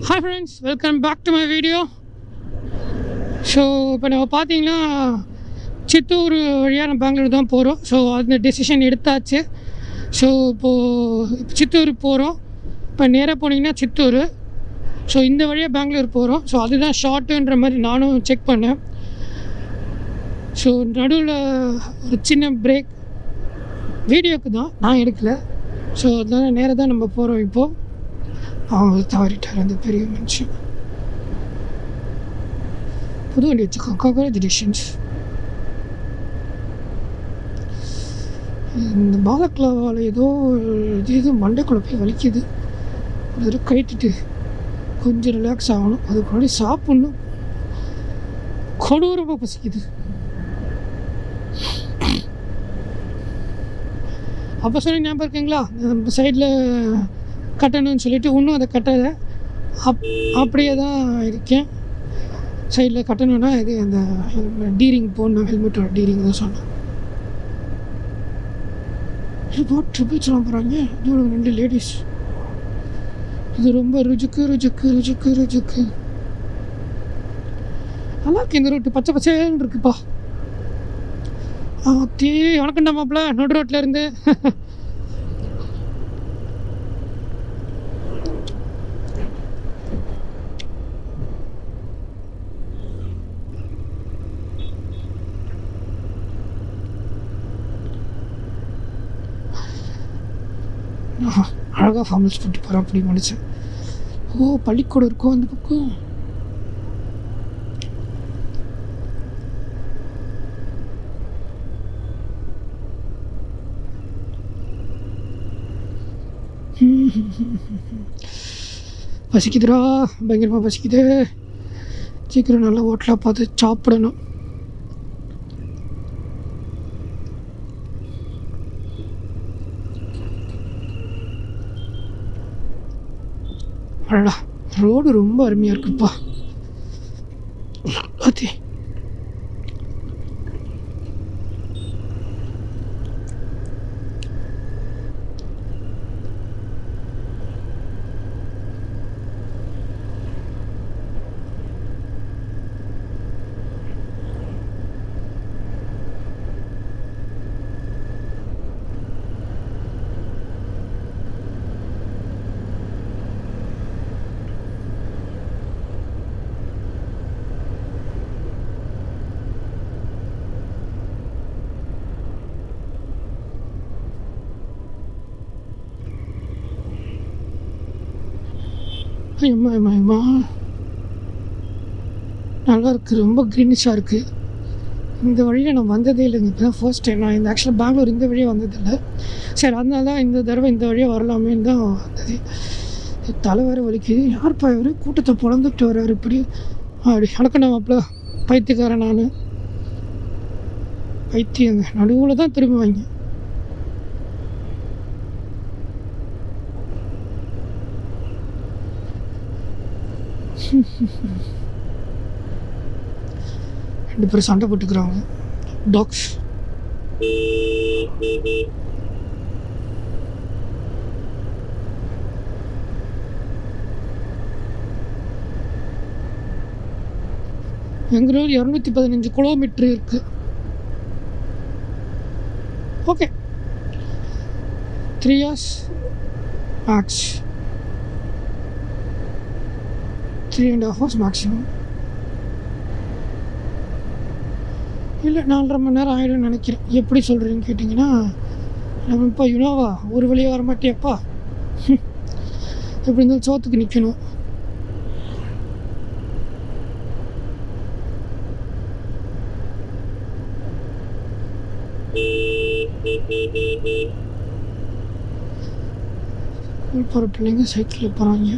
Hi friends, welcome back to my video. So இப்போ நம்ம பார்த்தீங்கன்னா சித்தூர் வழியாக நம்ம பெங்களூர் தான் போகிறோம். ஸோ அந்த டெசிஷன் எடுத்தாச்சு. ஸோ இப்போது சித்தூர் போகிறோம். இப்போ நேராக போனீங்கன்னா சித்தூர். ஸோ இந்த வழியாக பெங்களூர் போகிறோம். ஸோ அதுதான் ஷார்ட்டுன்ற மாதிரி நானும் செக் பண்ணேன். ஸோ நடுவில் ஒரு சின்ன பிரேக் வீடியோக்கு தான், நான் எடுக்கலை. ஸோ அதனால நேராக தான் நம்ம போகிறோம். இப்போது அவங்க தவறிட்டார் அந்த பெரிய மனுஷன். புது வண்டி வச்சுக்கோங்க. கங்க்ராச்சுலேஷன்ஸ். இந்த பாலக்லாவால் ஏதோ இது மண்டைக்குள்ளே போய் வலிக்குது. ஒரு தடவை கைட்டுட்டு கொஞ்சம் ரிலாக்ஸ் ஆகணும். அதுக்கு முன்னாடி சாப்பிட்ணும். கொடூரமாக பசிக்குது. அப்போ சொல்லி ஞாபகம் இருக்குங்களா, நம்ம சைடில் கட்டணும்னு சொல்லிட்டு இன்னும் அதை கட்டலை. அப்படியே தான் இருக்கேன். சைடில் கட்டணுன்னா இது அந்த டீரிங் போடணும், ஹெல்மெட்டோட டீரிங் தான் சொன்னேன். இப்போ ட்ரிபிள் சொல்ல போகிறாங்க. இதோட 2 லேடிஸ். இது ரொம்ப ருஜுக்கு ருஜுக்கு ருஜுக்கு ருஜுக்கு நல்லா இருக்கு. இந்த ரோட்டு பச்சை பச்சைன்னு இருக்குப்பா. ஓகே, வணக்கம்டா மாப்பிள்ள. நடு ரோட்டில் இருந்து அழகாக ஃபார்மல்ஸ் போட்டு போகிறோம். அப்படி மனுஷன். ஓ, பள்ளிக்கூடம் இருக்கும் அந்த பக்கம். பசிக்குதுடா, பயங்கரமாக பசிக்குது. சீக்கிரம் நல்லா ஹோட்டலாக பார்த்து சாப்பிடணும். அடடா, ரோடு ரொம்ப அருமையாக இருக்குப்பா. அதே ஐயம்மா நல்லா இருக்குது. ரொம்ப க்ரீனிஷாக இருக்குது. இந்த வழியில் நான் வந்ததே இல்லைங்க. இப்போ தான் ஃபர்ஸ்ட் டைம். நான் இந்த ஆக்சுவலாக பெங்களூர் இந்த வழியாக வந்ததில்லை. சரி, அதனால தான் இந்த தடவை இந்த வழியாக வரலாமேன்னு தான் வந்தது. தலை வேறு வலிக்குது. யார்ப்பா இவர் கூட்டத்தை பொழந்துட்டு வர்றாரு இப்படி? அப்படி வணக்கம் மாப்பிள்ள. பைத்தியக்காரன் நான். பைத்தியங்க நடுவில் தான் திரும்பி வாங்க. ரெண்டு பேரும் சண்டை போட்டுக்கிறாங்க. டாக்ஸ். பெங்களூர் 215 கிலோமீட்டர் இருக்கு. Okay, 3 hours max. 3.5 hours maximum. இல்லை 4.5 மணி நேரம் ஆகிடும்னு நினைக்கிறேன். எப்படி சொல்கிறீங்கன்னு கேட்டிங்கன்னா, நம்ம இப்போ யுனோவா ஒரு வழியாக வர மாட்டியாப்பா. எப்படி இருந்தாலும் சோத்துக்கு நிற்கணும். ஸ்கூல் போகிற பிள்ளைங்க சைக்கிளில் போகிறாங்க.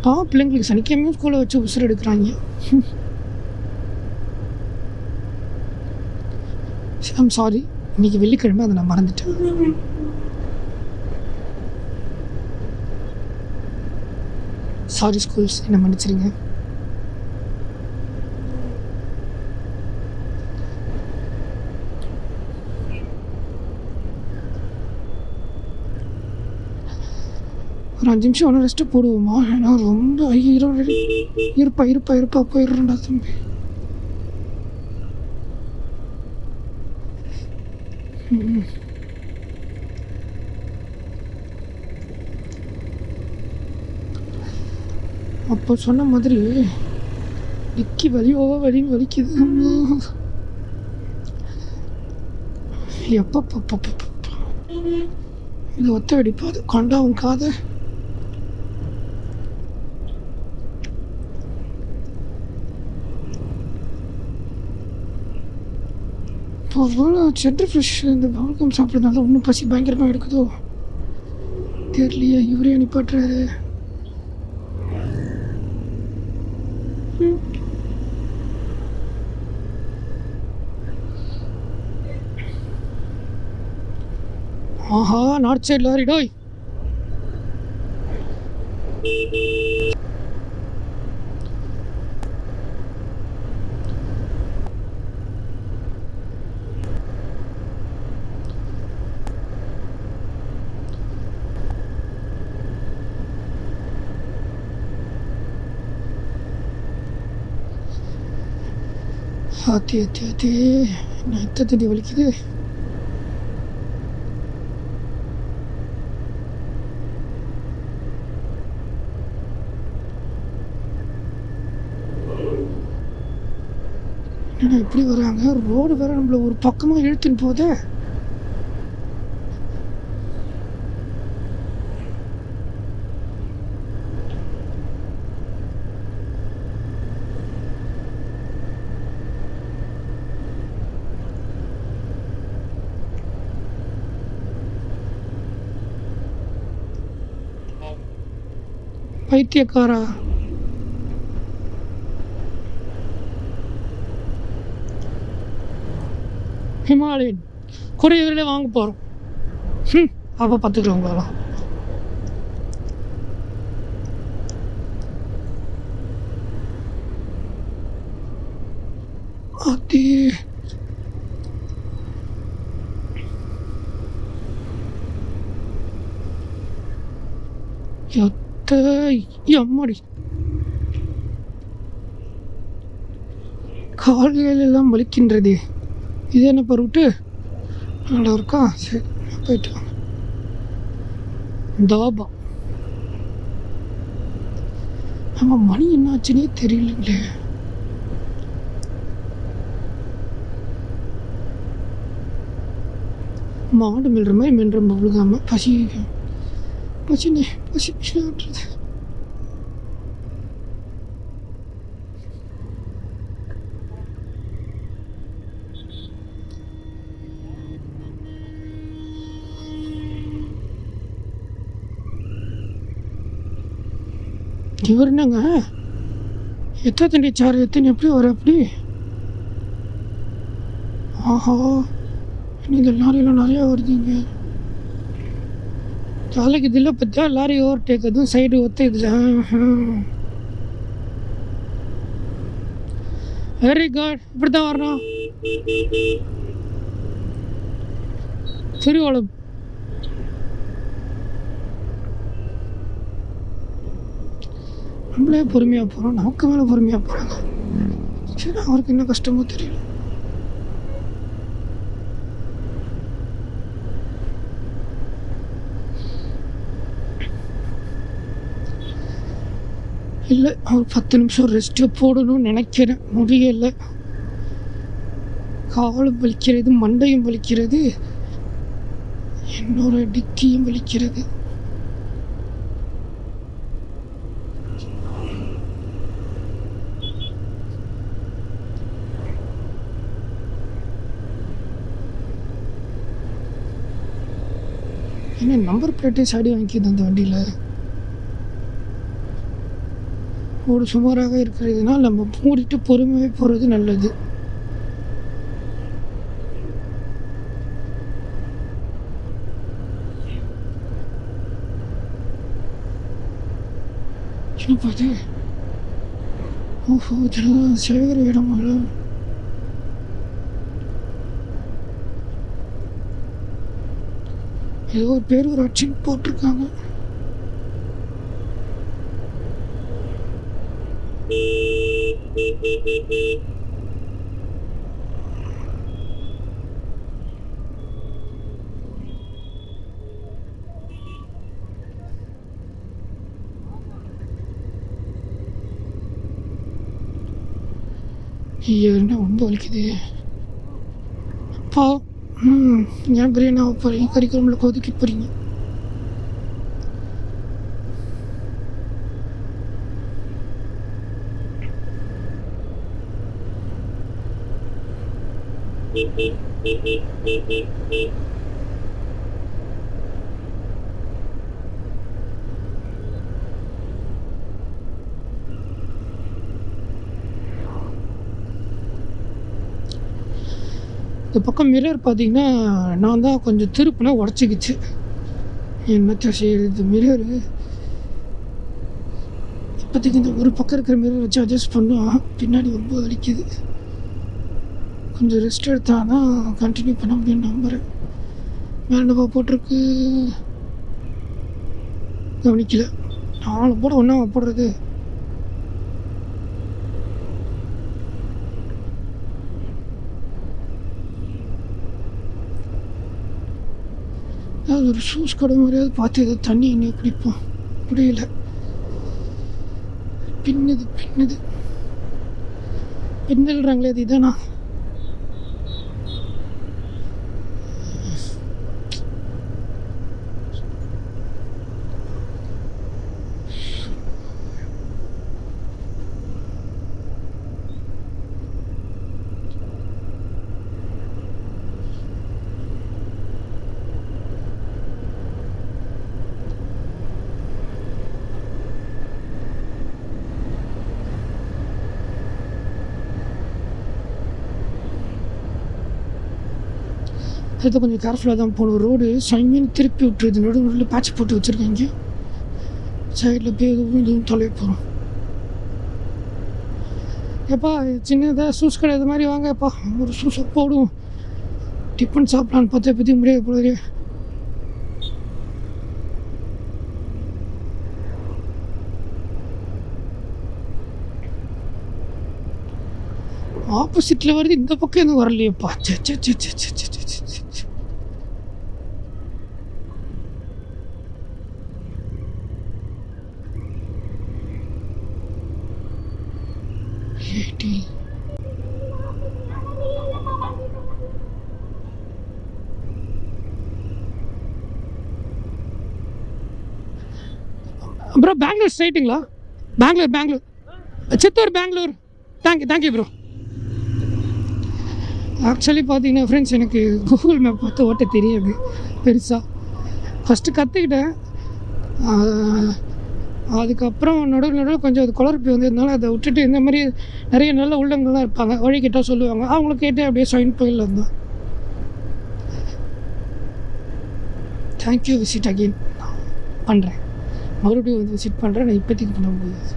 பாவம் பிள்ளைங்களுக்கு சனிக்கிழமையும் ஸ்கூலில் வச்சு உசுறு எடுக்கிறாங்க. ஐம் சாரி, இன்றைக்கி வெள்ளிக்கிழமை, அதை நான் மறந்துட்டேன். சாரி ஸ்கூல்ஸ், என்னை மன்னிச்சிருங்க. ஒரு 5 நிமிஷம் ஒன்று ரெஸ்ட்டு போடுவோமா? ஏன்னா ரொம்ப இருப்பா போயிடுறேன்டா தம்பி. அப்போ சொன்ன மாதிரி டிக்கி வலின்னு வலிக்குது. எப்பப்ப இது ஒத்த வெடிப்பாது கொண்டாவும் காது. சென்ட்ரு ஃப்ரெஷ் இந்த பால்கம் சாப்பிட்றதுனால ஒன்றும் பசி பயங்கரமாக எடுக்குதோ தெரியலையே. இவரே அனுப்பிடுறாரு. ஆஹா, நார்த் சைட் லாரி டோய். ஆத்தி நெத்த தண்ணி வலிக்குது. என்னடா இப்படி வராங்க? ரோடு வேற நம்மள ஒரு பக்கமாக இழுத்துன்னு போதே. பைத்தியக்காரா. ஹிமாலயன் குறையிலே வாங்க போகிறோம். அப்போ பார்த்துக்கிறோங்களா? அது அம்மாடி கால்கள் எல்லாம் வலிக்கின்றது. இது என்ன பருவிட்டு நல்லா இருக்கா? சரி போயிட்டு வாங்க. தாபா. ஆமாம், மணி என்னாச்சுன்னே தெரியலங்களே. மாடு மில்ற மாதிரி மின்ற முழுகாமல் பசி ஆட்டுறது. இவர் என்னங்க எத்தனை சார் எத்தனை எப்படி வர அப்படி? ஆஹா, இந்த லாரியெல்லாம் நிறையா வருதுங்க. தலைக்கு இதில் பார்த்தா லாரி ஓவர்டேக் அதுவும் சைடு ஒத்துக்குது. Very good. இப்படி தான் வரணும். திருவள்ளம் நம்மளே பொறுமையாக போகிறோம், நமக்கு மேலே பொறுமையாக போகிறாங்க. சரி, அவருக்கு என்ன கஷ்டமோ தெரியல. இல்லை, ஒரு 10 நிமிஷம் ரெஸ்ட்டு போடணும்னு நினைக்கிறேன். முடியலை. காலும் வலிக்கிறது, மண்டையும் வலிக்கிறது, என்னோட டிக்கியும் வலிக்கிறது. என்ன நம்பர் பிளேட்டே சாடி வாங்கிக்கிது அந்த வண்டியில். ஒரு சுமாராக இருக்கிறதுனால நம்ம மூடிட்டு பொறுமையாக போகிறது நல்லது. என்னப்பா இது? ஓஹோ, இதெல்லாம் சேகர இடமால. ஏதோ ஒரு பேரூராட்சின்னு போட்டிருக்காங்க. ஐயோ என்ன ரொம்ப வலிக்குது அப்பா. ஏன் பிரியாணி ஆக போகிறீங்க, கறிக்குழம்புல கொதிக்க போகிறீங்க. இந்த பக்கம் மிரர் பார்த்தீங்கன்னா நான் தான் கொஞ்சம் திருப்பினா உடச்சிக்கிச்சு. என்னத்த செய்யுது மிரரு. இப்போதைக்கு இந்த ஒரு பக்கம் இருக்கிற மிரர் வச்சு அட்ஜஸ்ட் பண்ணோம். பின்னாடி ரொம்ப வலிக்குது. கொஞ்சம் ரெஸ்ட் எடுத்தால் தான் கண்டினியூ பண்ண முடியும்னு நம்புகிறேன். மேலே போட்டிருக்கு கவனிக்கல. 4 போட ஒன்றா போடுறது. அது ஒரு ஷூஸ் கடை மாதிரியாவது பார்த்து ஏதோ தண்ணி இன்னும் குடிப்போம். முடியல, பின்னுது பின்னல்றாங்களே அது இதானா? அது கொஞ்சம் கேர்ஃபுல்லாக தான் போகணும். ரோடு சைமின்னு திருப்பி விட்டுருது. நடுவில் பேட்ச் போட்டு வச்சுருக்கேன். சைடில் போய் இதுவும் தொலைய போகிறோம். எப்பா சின்னதாக ஷூஸ் கடை இது மாதிரி வாங்கப்பா, ஒரு ஷூஸை போடும். டிஃபன் சாப்பிட்லான்னு பார்த்தா பற்றி முடியாது போலவே. ஆப்போசிட்டில் வருது, இந்த பக்கம் எதுவும் வரலையேப்பா. ப்ரோ பெங்களூர் ஸ்ட்ரைட்டுங்களா? Bangalore Chittoor Bangalore. Thank you bro. Actually பார்த்தீங்கன்னா ஃப்ரெண்ட்ஸ், எனக்கு கூகுள் மேப் பார்த்து ஓட்ட தெரியாது பெருசாக. ஃபஸ்ட்டு கற்றுக்கிட்டேன். அதுக்கப்புறம் நடுவில் கொஞ்சம் அது குழப்பி வந்ததுனால அதை விட்டுட்டு, இந்த மாதிரி நிறைய நல்ல உள்ளங்கள்லாம் இருப்பாங்க, வழி கேட்டால் சொல்லுவாங்க, அவங்கள கேட்டு அப்படியே சைன் போயிடல இருந்தேன். தேங்க்யூ. விசிட் அகெயின் பண்ணுறேன், மறுபடியும் வந்து விசிட் பண்ணுறேன். நான் இப்போதைக்கு பண்ண முடியாது.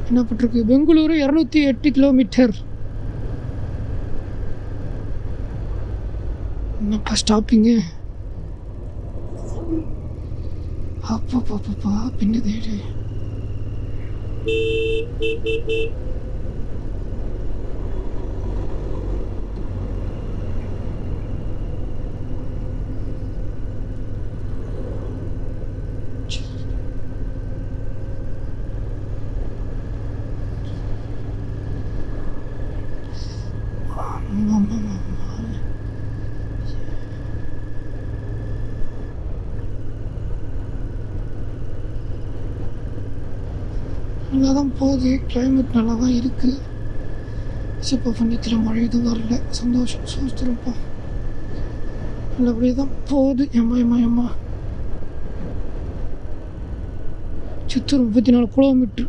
என்ன பண்ணிருக்கு? பெங்களூரு 208 கிலோமீட்டர். என்னப்பா ஸ்டாப்பிங்கு? அப்பா பின்னதே. நல்லா தான் போகுது, கிளைமேட் நல்லா தான் இருக்குது. இப்போ பண்ணிக்கிற மழை எதுவும் வரல, சந்தோஷம். சூழ்த்திருப்போம், நல்லபடியாக தான் போகுது. எம்மா சித்தூர் 34 கிலோமீட்ரு.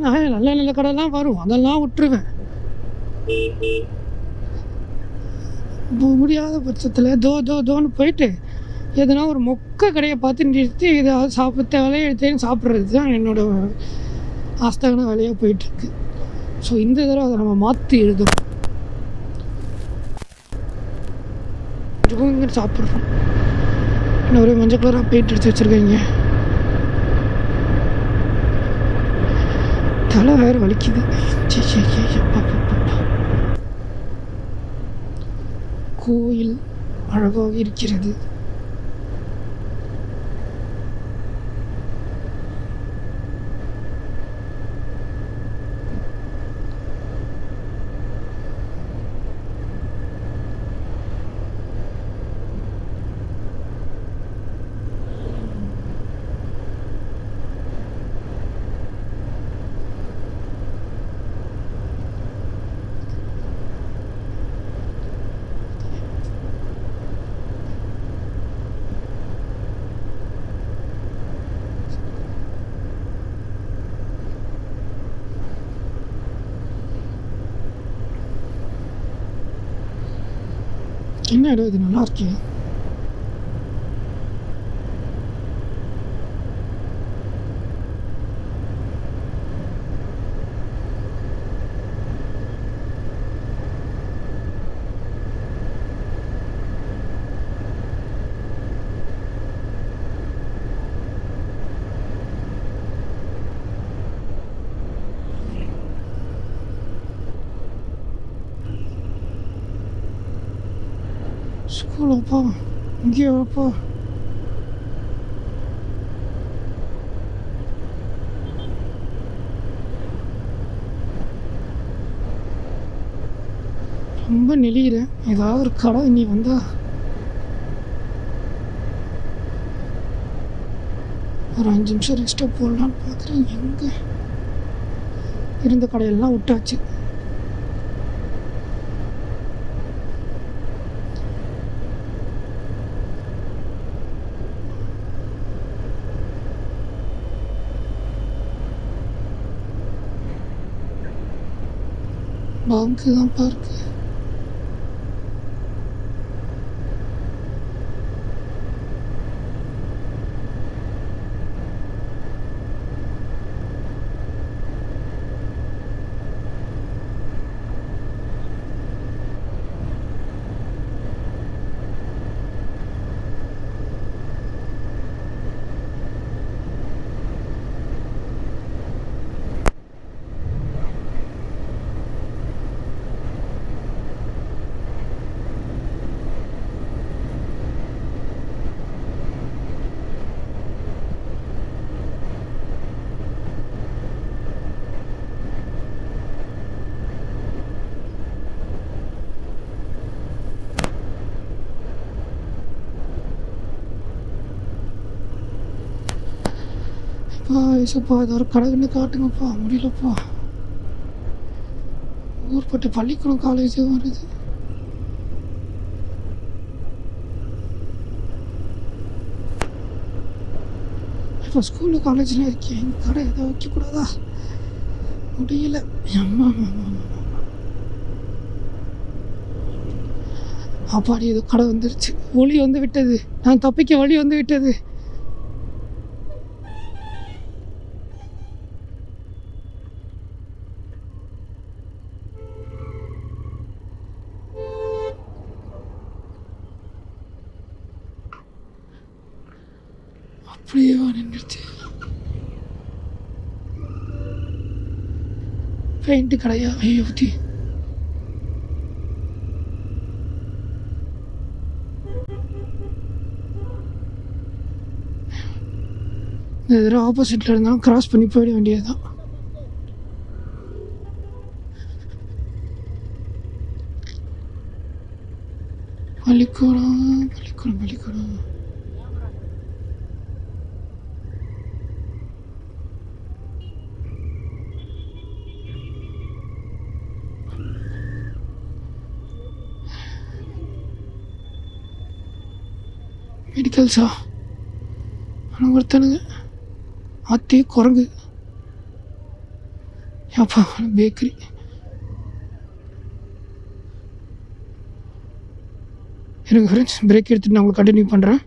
நான் நல்ல கடைலாம் வரும், அதெல்லாம் விட்டுருவேன். முடியாத பட்சத்தில் தோன்னு போயிட்டு எதனா ஒரு மொக்க கடையை பார்த்து நிறுத்தி ஏதாவது சாப்பிட்ட வேலையை எடுத்தேன்னு சாப்பிட்றது தான் என்னோடய ஆஸ்தான வேலையாக போயிட்டுருக்கு. ஸோ இந்த தடவை அதை நம்ம மாற்றி எழுதும் இங்கே சாப்பிட்றோம். இன்னும் ஒரு மஞ்சள் கலராக பெயிண்ட் எடுத்து வச்சுருக்கீங்க. தலை வேறு வலிக்குது. கோயில் அழகாக இருக்கிறது. என்ன இடம் இது, நல்லா இருக்கே. ஸ்கூலப்பா, இங்கே வாப்பா. ரொம்ப நெளிகிறேன். ஏதாவது ஒரு கடை நீ வந்தா ஒரு 5 நிமிஷம் ரெஸ்ட்டாக போடலான்னு பார்க்குறேன். எங்கே இருந்த கடையெல்லாம் விட்டாச்சு. பேங்க்கு தான் பார்க்கு. ஏசப்பா, ஏதோ ஒரு கடைன்னு காட்டுங்கப்பா, முடியலப்பா. ஊர்பட்டு பள்ளிக்கூடம் காலேஜும் வருது. இப்போ ஸ்கூலு காலேஜ்லாம் இருக்கேன். எங்கள் கடை எதாவது வைக்கக்கூடாதா? முடியல. அம்மா அப்பாடி, ஏதோ கடை வந்துருச்சு. ஒளி வந்து விட்டது. நான் தப்பிக்க வழி வந்து விட்டது. அப்படியே நின்றுச்சு. பெயிண்ட் கடையா? ஐயோ பற்றி எதிராக ஆப்போசிட்டில் இருந்தாலும் கிராஸ் பண்ணி போயிட வேண்டியது தான். பள்ளிக்கூடம் பள்ளிக்கூடம் பள்ளிக்கூடம். மெடிக்கல்ஸா? ஆனால் ஒருத்தனுங்க ஆத்தி குரங்கு. அப்பா, பேக்கரி. எனக்கு ஃப்ரெண்ட்ஸ் பிரேக் எடுத்துகிட்டு நான் உங்களுக்கு கண்டினியூ பண்ணுறேன்.